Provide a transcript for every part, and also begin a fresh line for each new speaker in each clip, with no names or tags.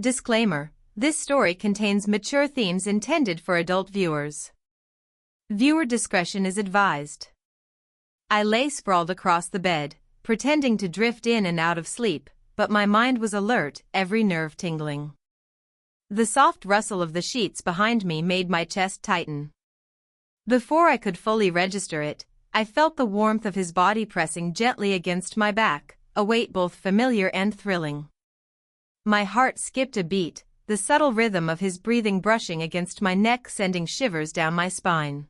Disclaimer: this story contains mature themes intended for adult viewers. Viewer discretion is advised. I lay sprawled across the bed, pretending to drift in and out of sleep, but my mind was alert, every nerve tingling. The soft rustle of the sheets behind me made my chest tighten. Before I could fully register it, I felt the warmth of his body pressing gently against my back, a weight both familiar and thrilling. My heart skipped a beat, the subtle rhythm of his breathing brushing against my neck sending shivers down my spine.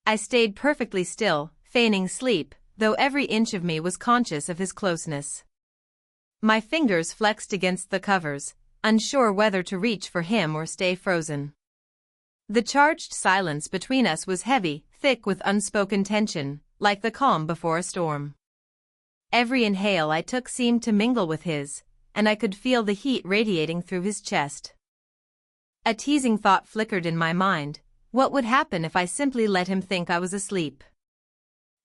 I stayed perfectly still, feigning sleep, though every inch of me was conscious of his closeness. My fingers flexed against the covers, unsure whether to reach for him or stay frozen. The charged silence between us was heavy, thick with unspoken tension, like the calm before a storm. Every inhale I took seemed to mingle with his, and I could feel the heat radiating through his chest. A teasing thought flickered in my mind: what would happen if I simply let him think I was asleep?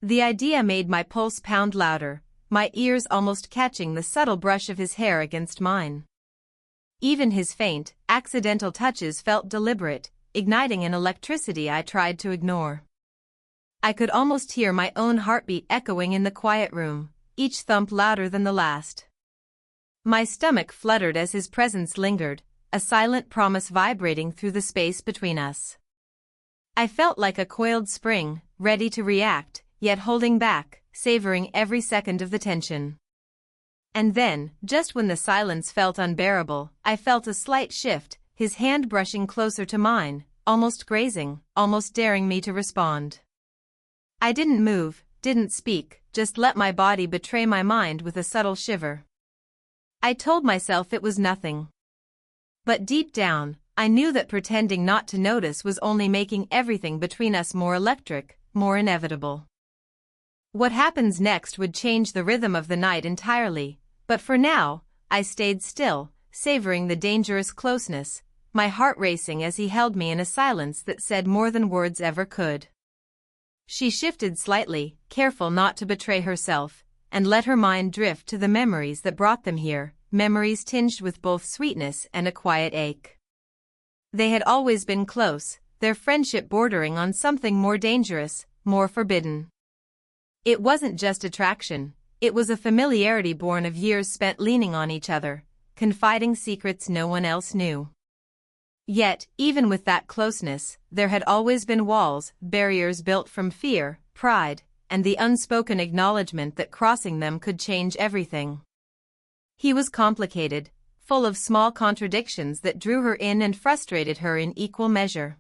The idea made my pulse pound louder, my ears almost catching the subtle brush of his hair against mine. Even his faint, accidental touches felt deliberate, igniting an electricity I tried to ignore. I could almost hear my own heartbeat echoing in the quiet room, each thump louder than the last. My stomach fluttered as his presence lingered, a silent promise vibrating through the space between us. I felt like a coiled spring, ready to react, yet holding back, savoring every second of the tension. And then, just when the silence felt unbearable, I felt a slight shift, his hand brushing closer to mine, almost grazing, almost daring me to respond. I didn't move, didn't speak, just let my body betray my mind with a subtle shiver. I told myself it was nothing. But deep down, I knew that pretending not to notice was only making everything between us more electric, more inevitable. What happens next would change the rhythm of the night entirely, but for now, I stayed still, savoring the dangerous closeness, my heart racing as he held me in a silence that said more than words ever could. She shifted slightly, careful not to betray herself, and let her mind drift to the memories that brought them here, memories tinged with both sweetness and a quiet ache. They had always been close, their friendship bordering on something more dangerous, more forbidden. It wasn't just attraction, it was a familiarity born of years spent leaning on each other, confiding secrets no one else knew. Yet, even with that closeness, there had always been walls, barriers built from fear, pride, and the unspoken acknowledgement that crossing them could change everything. He was complicated, full of small contradictions that drew her in and frustrated her in equal measure.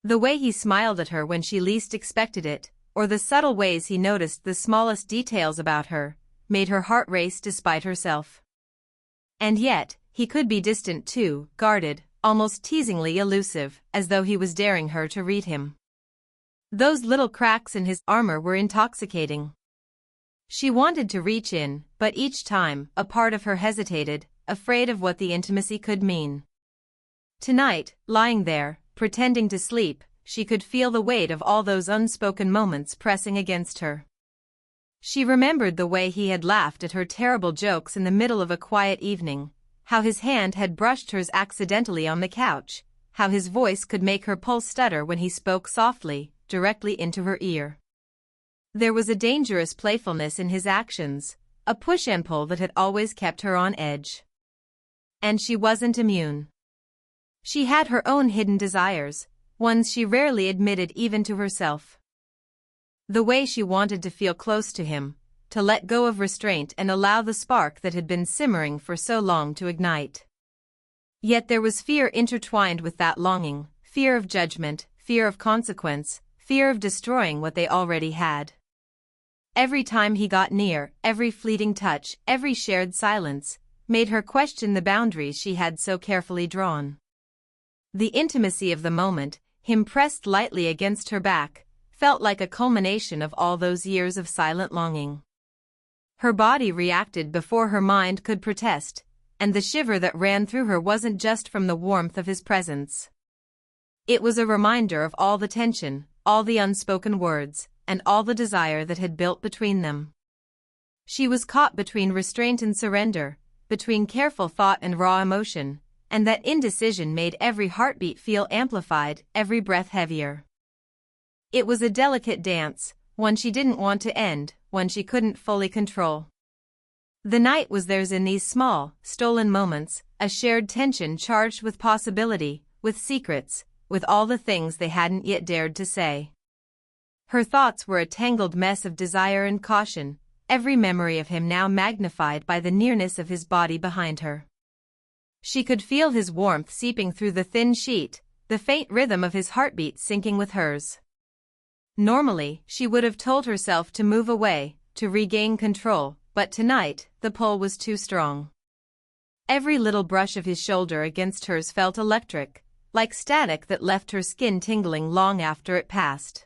The way he smiled at her when she least expected it, or the subtle ways he noticed the smallest details about her, made her heart race despite herself. And yet, he could be distant too, guarded, almost teasingly elusive, as though he was daring her to read him. Those little cracks in his armor were intoxicating. She wanted to reach in, but each time, a part of her hesitated, afraid of what the intimacy could mean. Tonight, lying there, pretending to sleep, she could feel the weight of all those unspoken moments pressing against her. She remembered the way he had laughed at her terrible jokes in the middle of a quiet evening, how his hand had brushed hers accidentally on the couch, how his voice could make her pulse stutter when he spoke softly, directly into her ear. There was a dangerous playfulness in his actions, a push and pull that had always kept her on edge. And she wasn't immune. She had her own hidden desires, ones she rarely admitted even to herself. The way she wanted to feel close to him, to let go of restraint and allow the spark that had been simmering for so long to ignite. Yet there was fear intertwined with that longing, fear of judgment, fear of consequence, fear of destroying what they already had. Every time he got near, every fleeting touch, every shared silence, made her question the boundaries she had so carefully drawn. The intimacy of the moment, him pressed lightly against her back, felt like a culmination of all those years of silent longing. Her body reacted before her mind could protest, and the shiver that ran through her wasn't just from the warmth of his presence. It was a reminder of all the tension, all the unspoken words, and all the desire that had built between them. She was caught between restraint and surrender, between careful thought and raw emotion, and that indecision made every heartbeat feel amplified, every breath heavier. It was a delicate dance, one she didn't want to end, one she couldn't fully control. The night was theirs in these small, stolen moments, a shared tension charged with possibility, with secrets, with all the things they hadn't yet dared to say. Her thoughts were a tangled mess of desire and caution, every memory of him now magnified by the nearness of his body behind her. She could feel his warmth seeping through the thin sheet, the faint rhythm of his heartbeat syncing with hers. Normally, she would have told herself to move away, to regain control, but tonight, the pull was too strong. Every little brush of his shoulder against hers felt electric, like static that left her skin tingling long after it passed.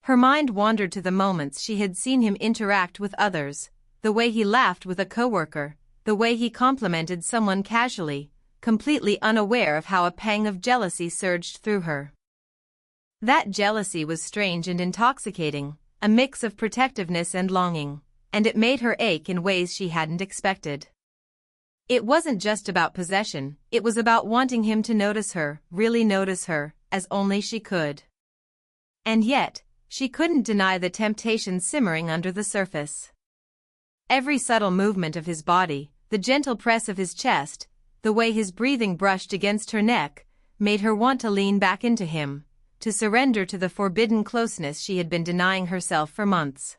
Her mind wandered to the moments she had seen him interact with others, the way he laughed with a coworker, the way he complimented someone casually, completely unaware of how a pang of jealousy surged through her. That jealousy was strange and intoxicating, a mix of protectiveness and longing, and it made her ache in ways she hadn't expected. It wasn't just about possession, it was about wanting him to notice her, really notice her, as only she could. And yet, she couldn't deny the temptation simmering under the surface. Every subtle movement of his body, the gentle press of his chest, the way his breathing brushed against her neck, made her want to lean back into him, to surrender to the forbidden closeness she had been denying herself for months.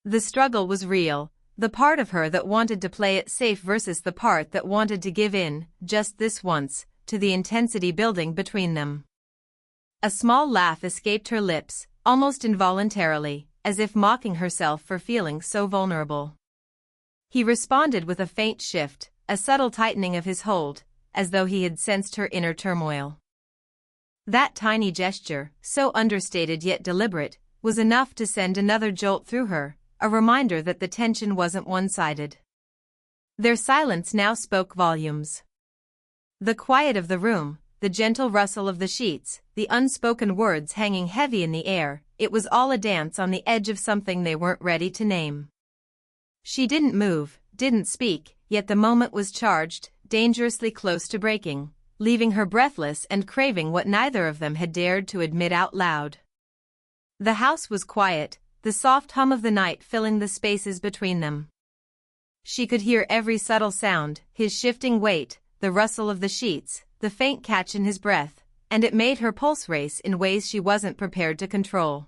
The struggle was real, the part of her that wanted to play it safe versus the part that wanted to give in, just this once, to the intensity building between them. A small laugh escaped her lips, almost involuntarily, as if mocking herself for feeling so vulnerable. He responded with a faint shift, a subtle tightening of his hold, as though he had sensed her inner turmoil. That tiny gesture, so understated yet deliberate, was enough to send another jolt through her, a reminder that the tension wasn't one-sided. Their silence now spoke volumes. The quiet of the room, the gentle rustle of the sheets, the unspoken words hanging heavy in the air, it was all a dance on the edge of something they weren't ready to name. She didn't move, didn't speak, yet the moment was charged, dangerously close to breaking, leaving her breathless and craving what neither of them had dared to admit out loud. The house was quiet, the soft hum of the night filling the spaces between them. She could hear every subtle sound, his shifting weight, the rustle of the sheets, the faint catch in his breath, and it made her pulse race in ways she wasn't prepared to control.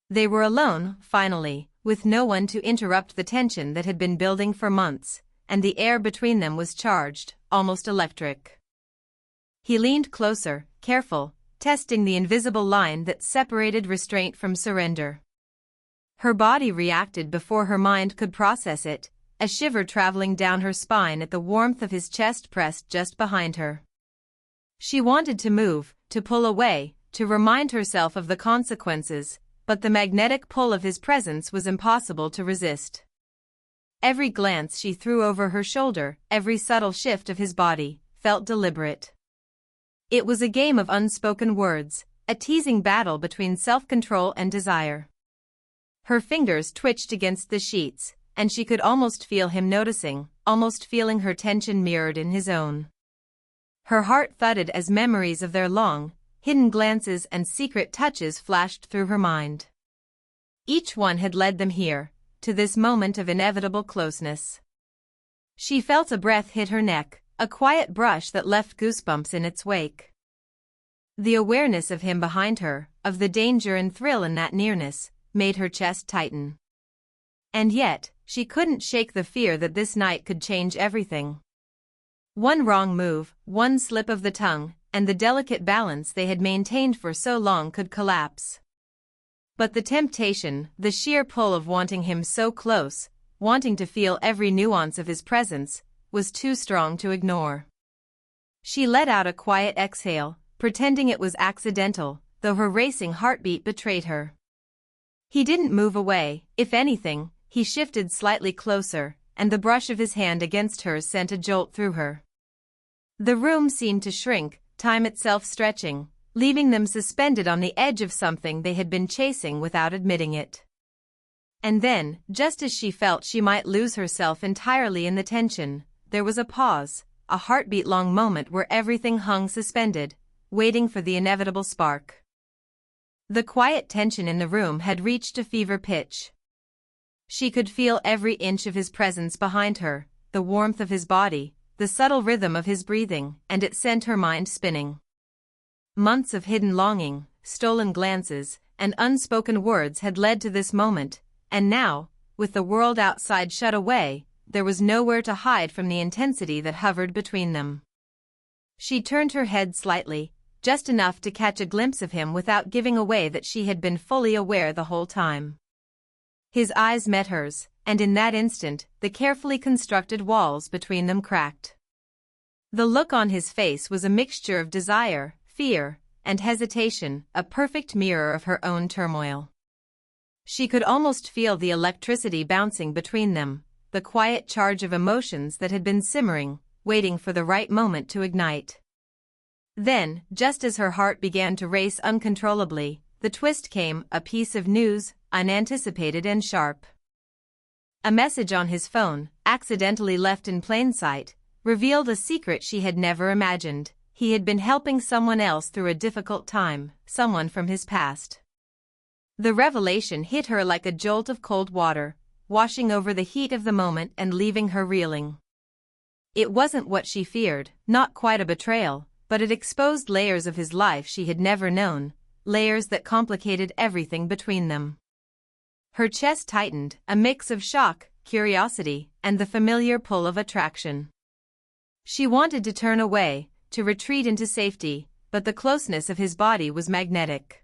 They were alone, finally, with no one to interrupt the tension that had been building for months, and the air between them was charged, almost electric. He leaned closer, careful, testing the invisible line that separated restraint from surrender. Her body reacted before her mind could process it, a shiver traveling down her spine at the warmth of his chest pressed just behind her. She wanted to move, to pull away, to remind herself of the consequences, but the magnetic pull of his presence was impossible to resist. Every glance she threw over her shoulder, every subtle shift of his body, felt deliberate. It was a game of unspoken words, a teasing battle between self-control and desire. Her fingers twitched against the sheets, and she could almost feel him noticing, almost feeling her tension mirrored in his own. Her heart thudded as memories of their long, hidden glances and secret touches flashed through her mind. Each one had led them here, to this moment of inevitable closeness. She felt a breath hit her neck, a quiet brush that left goosebumps in its wake. The awareness of him behind her, of the danger and thrill in that nearness, made her chest tighten. And yet, she couldn't shake the fear that this night could change everything. One wrong move, one slip of the tongue, and the delicate balance they had maintained for so long could collapse. But the temptation, the sheer pull of wanting him so close, wanting to feel every nuance of his presence, was too strong to ignore. She let out a quiet exhale, pretending it was accidental, though her racing heartbeat betrayed her. He didn't move away, if anything, he shifted slightly closer, and the brush of his hand against hers sent a jolt through her. The room seemed to shrink, time itself stretching, leaving them suspended on the edge of something they had been chasing without admitting it. And then, just as she felt she might lose herself entirely in the tension, there was a pause, a heartbeat-long moment where everything hung suspended, waiting for the inevitable spark. The quiet tension in the room had reached a fever pitch. She could feel every inch of his presence behind her, the warmth of his body, the subtle rhythm of his breathing, and it sent her mind spinning. Months of hidden longing, stolen glances, and unspoken words had led to this moment, and now, with the world outside shut away, there was nowhere to hide from the intensity that hovered between them. She turned her head slightly, just enough to catch a glimpse of him without giving away that she had been fully aware the whole time. His eyes met hers, and in that instant, the carefully constructed walls between them cracked. The look on his face was a mixture of desire, fear, and hesitation, a perfect mirror of her own turmoil. She could almost feel the electricity bouncing between them, the quiet charge of emotions that had been simmering, waiting for the right moment to ignite. Then, just as her heart began to race uncontrollably, the twist came, a piece of news, unanticipated and sharp. A message on his phone, accidentally left in plain sight, revealed a secret she had never imagined. He had been helping someone else through a difficult time, someone from his past. The revelation hit her like a jolt of cold water, washing over the heat of the moment and leaving her reeling. It wasn't what she feared, not quite a betrayal, but it exposed layers of his life she had never known, layers that complicated everything between them. Her chest tightened, a mix of shock, curiosity, and the familiar pull of attraction. She wanted to turn away, to retreat into safety, but the closeness of his body was magnetic.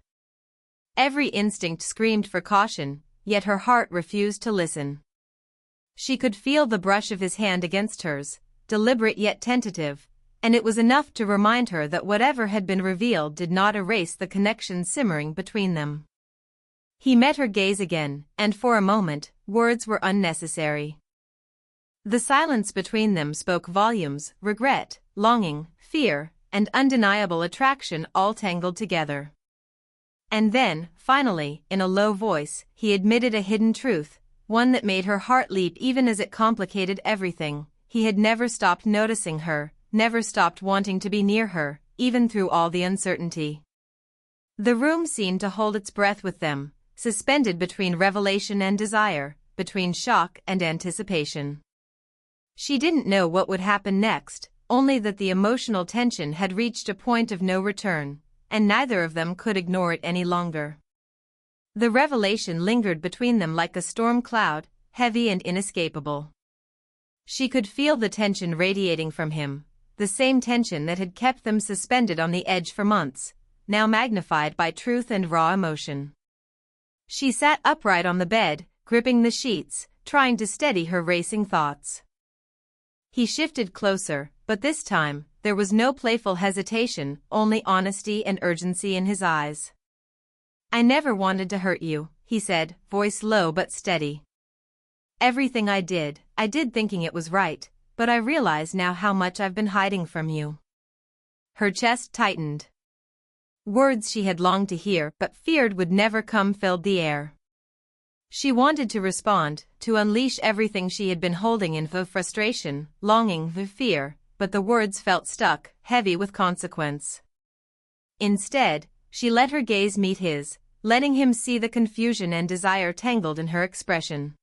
Every instinct screamed for caution, yet her heart refused to listen. She could feel the brush of his hand against hers, deliberate yet tentative, and it was enough to remind her that whatever had been revealed did not erase the connection simmering between them. He met her gaze again, and for a moment, words were unnecessary. The silence between them spoke volumes, regret, longing, fear, and undeniable attraction all tangled together. And then, finally, in a low voice, he admitted a hidden truth, one that made her heart leap even as it complicated everything. He had never stopped noticing her, never stopped wanting to be near her, even through all the uncertainty. The room seemed to hold its breath with them, suspended between revelation and desire, between shock and anticipation. She didn't know what would happen next, only that the emotional tension had reached a point of no return, and neither of them could ignore it any longer. The revelation lingered between them like a storm cloud, heavy and inescapable. She could feel the tension radiating from him, the same tension that had kept them suspended on the edge for months, now magnified by truth and raw emotion. She sat upright on the bed, gripping the sheets, trying to steady her racing thoughts. He shifted closer, but this time, there was no playful hesitation, only honesty and urgency in his eyes. "I never wanted to hurt you," he said, voice low but steady. "Everything I did thinking it was right, but I realize now how much I've been hiding from you." Her chest tightened. Words she had longed to hear but feared would never come filled the air. She wanted to respond, to unleash everything she had been holding in frustration, longing, fear, but the words felt stuck, heavy with consequence. Instead, she let her gaze meet his, letting him see the confusion and desire tangled in her expression.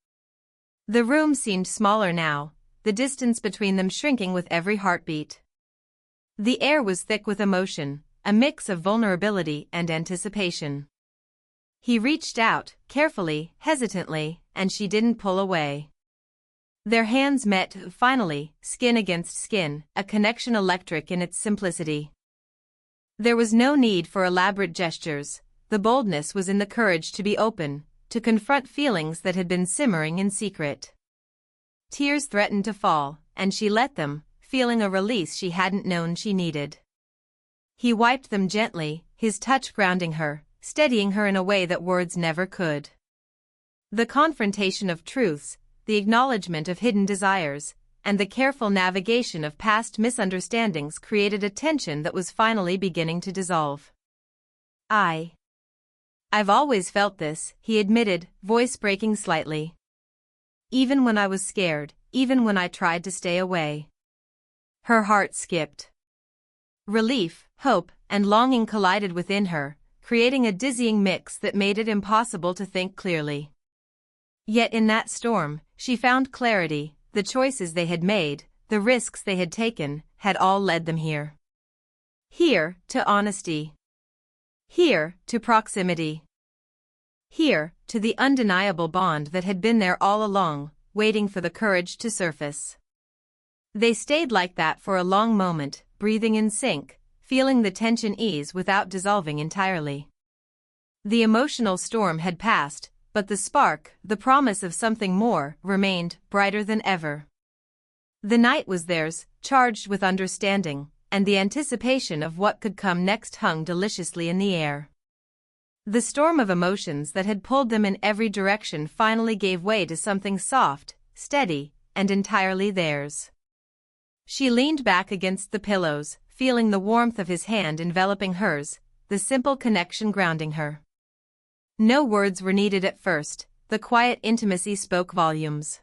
The room seemed smaller now, the distance between them shrinking with every heartbeat. The air was thick with emotion, a mix of vulnerability and anticipation. He reached out, carefully, hesitantly, and she didn't pull away. Their hands met, finally, skin against skin, a connection electric in its simplicity. There was no need for elaborate gestures, the boldness was in the courage to be open, to confront feelings that had been simmering in secret. Tears threatened to fall, and she let them, feeling a release she hadn't known she needed. He wiped them gently, his touch grounding her, steadying her in a way that words never could. The confrontation of truths, the acknowledgement of hidden desires, and the careful navigation of past misunderstandings created a tension that was finally beginning to dissolve. I I've always felt this, he admitted, voice breaking slightly. Even when I was scared, even when I tried to stay away. Her heart skipped. Relief, hope, and longing collided within her, creating a dizzying mix that made it impossible to think clearly. Yet in that storm, she found clarity. The choices they had made, the risks they had taken, had all led them here. Here, to honesty. Here, to proximity. Here, to the undeniable bond that had been there all along, waiting for the courage to surface. They stayed like that for a long moment, breathing in sync, feeling the tension ease without dissolving entirely. The emotional storm had passed, but the spark, the promise of something more, remained, brighter than ever. The night was theirs, charged with understanding, and the anticipation of what could come next hung deliciously in the air. The storm of emotions that had pulled them in every direction finally gave way to something soft, steady, and entirely theirs. She leaned back against the pillows, feeling the warmth of his hand enveloping hers, the simple connection grounding her. No words were needed at first, the quiet intimacy spoke volumes.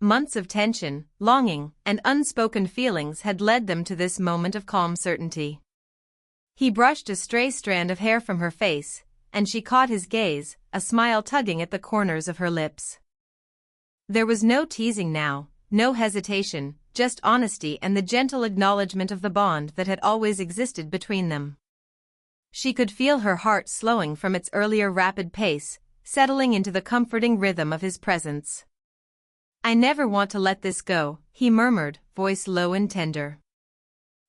Months of tension, longing, and unspoken feelings had led them to this moment of calm certainty. He brushed a stray strand of hair from her face, and she caught his gaze, a smile tugging at the corners of her lips. There was no teasing now, no hesitation, just honesty and the gentle acknowledgement of the bond that had always existed between them. She could feel her heart slowing from its earlier rapid pace, settling into the comforting rhythm of his presence. "I never want to let this go," he murmured, voice low and tender.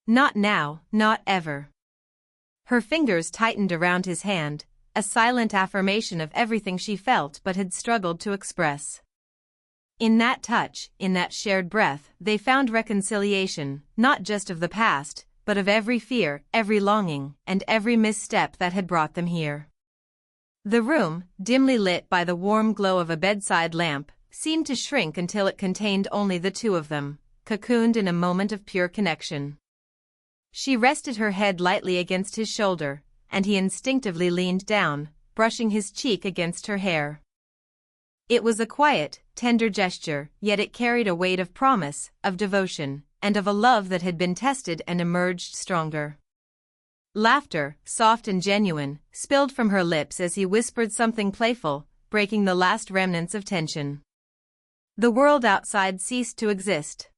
"Not now, not ever." Her fingers tightened around his hand, a silent affirmation of everything she felt but had struggled to express. In that touch, in that shared breath, they found reconciliation, not just of the past, but of every fear, every longing, and every misstep that had brought them here. The room, dimly lit by the warm glow of a bedside lamp, seemed to shrink until it contained only the two of them, cocooned in a moment of pure connection. She rested her head lightly against his shoulder, and he instinctively leaned down, brushing his cheek against her hair. It was a quiet, tender gesture, yet it carried a weight of promise, of devotion, and of a love that had been tested and emerged stronger. Laughter, soft and genuine, spilled from her lips as he whispered something playful, breaking the last remnants of tension. The world outside ceased to exist.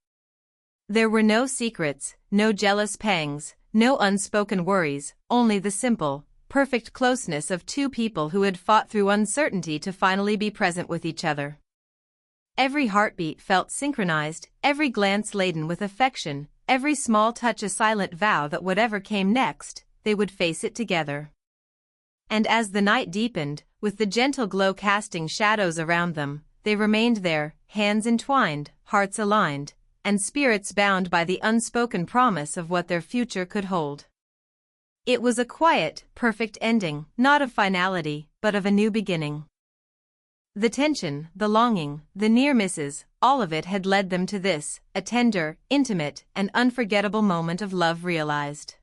There were no secrets, no jealous pangs, no unspoken worries, only the simple, perfect closeness of two people who had fought through uncertainty to finally be present with each other. Every heartbeat felt synchronized, every glance laden with affection, every small touch a silent vow that whatever came next, they would face it together. And as the night deepened, with the gentle glow casting shadows around them, they remained there, hands entwined, hearts aligned, and spirits bound by the unspoken promise of what their future could hold. It was a quiet, perfect ending, not of finality, but of a new beginning. The tension, the longing, the near misses, all of it had led them to this, a tender, intimate, and unforgettable moment of love realized.